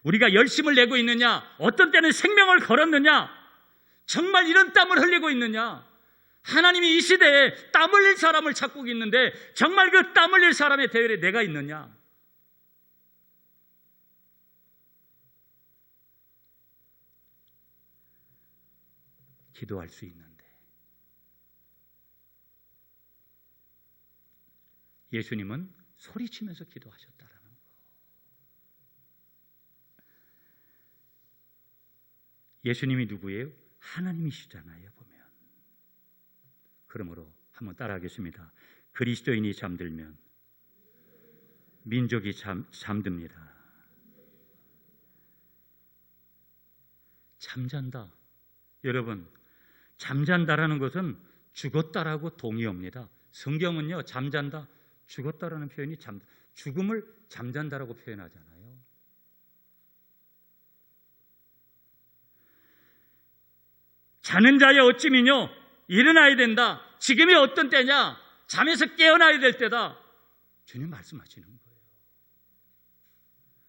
우리가 열심을 내고 있느냐, 어떤 때는 생명을 걸었느냐, 정말 이런 땀을 흘리고 있느냐. 하나님이 이 시대에 땀 흘릴 사람을 찾고 있는데 정말 그 땀 흘릴 사람의 대열에 내가 있느냐. 기도할 수 있는데 예수님은 소리치면서 기도하셨다라는 거. 예수님이 누구예요? 하나님이시잖아요. 보면. 그러므로 한번 따라하겠습니다. 그리스도인이 잠들면 민족이 잠듭니다. 잠잔다. 여러분, 잠잔다라는 것은 죽었다라고 동의합니다. 성경은요, 잠잔다, 죽었다라는 표현이 죽음을 잠잔다라고 표현하잖아요. 자는 자여 어찌미뇨, 일어나야 된다. 지금이 어떤 때냐? 잠에서 깨어나야 될 때다. 주님 말씀하시는 거예요.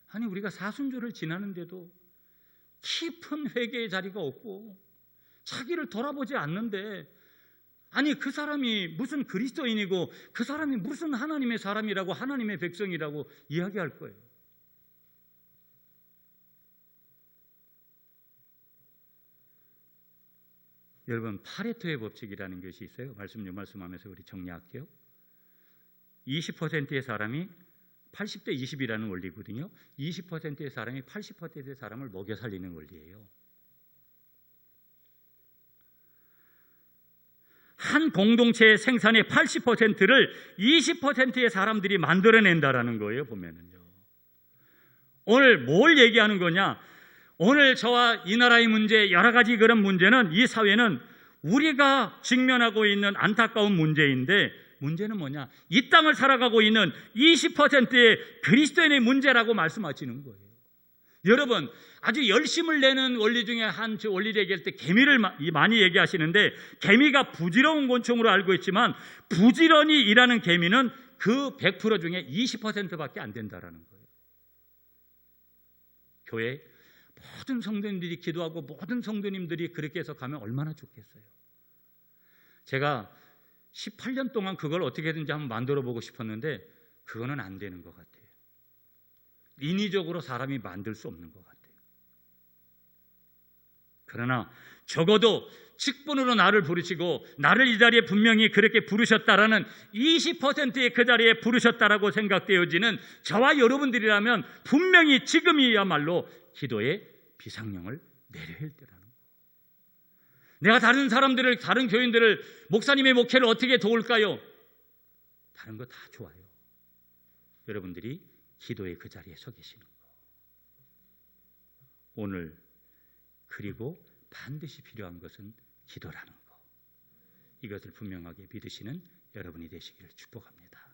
아니, 우리가 사순절을 지나는데도 깊은 회개의 자리가 없고 자기를 돌아보지 않는데, 아니 그 사람이 무슨 그리스도인이고 그 사람이 무슨 하나님의 사람이라고 하나님의 백성이라고 이야기할 거예요. 여러분, 파레토의 법칙이라는 것이 있어요. 말씀하면서 우리 정리할게요. 20%의 사람이 80대 20이라는 원리거든요. 20%의 사람이 80%의 사람을 먹여 살리는 원리예요. 한 공동체의 생산의 80%를 20%의 사람들이 만들어낸다라는 거예요. 보면은요. 오늘 뭘 얘기하는 거냐? 오늘 저와 이 나라의 문제, 여러 가지 그런 문제는, 이 사회는 우리가 직면하고 있는 안타까운 문제인데, 문제는 뭐냐? 이 땅을 살아가고 있는 20%의 그리스도인의 문제라고 말씀하시는 거예요. 여러분, 아주 열심을 내는 원리 중에 한 원리를 얘기할 때 개미를 많이 얘기하시는데, 개미가 부지런한 곤충으로 알고 있지만 부지런히 일하는 개미는 그 100% 중에 20%밖에 안 된다라는 거예요. 교회 모든 성도님들이 기도하고 모든 성도님들이 그렇게 해서 가면 얼마나 좋겠어요. 제가 18년 동안 그걸 어떻게든지 한번 만들어 보고 싶었는데 그거는 안 되는 것 같아요. 인위적으로 사람이 만들 수 없는 것 같아요. 그러나 적어도 직분으로 나를 부르시고 나를 이 자리에 분명히 그렇게 부르셨다라는 20%의 그 자리에 부르셨다라고 생각되어지는 저와 여러분들이라면 분명히 지금이야말로 기도의 비상령을 내려야 할 때라는 거예요. 내가 다른 사람들을, 다른 교인들을, 목사님의 목회를 어떻게 도울까요? 다른 거 다 좋아요. 여러분들이 기도의 그 자리에 서 계시는 거. 오늘 그리고 반드시 필요한 것은 기도라는 거. 이것을 분명하게 믿으시는 여러분이 되시기를 축복합니다.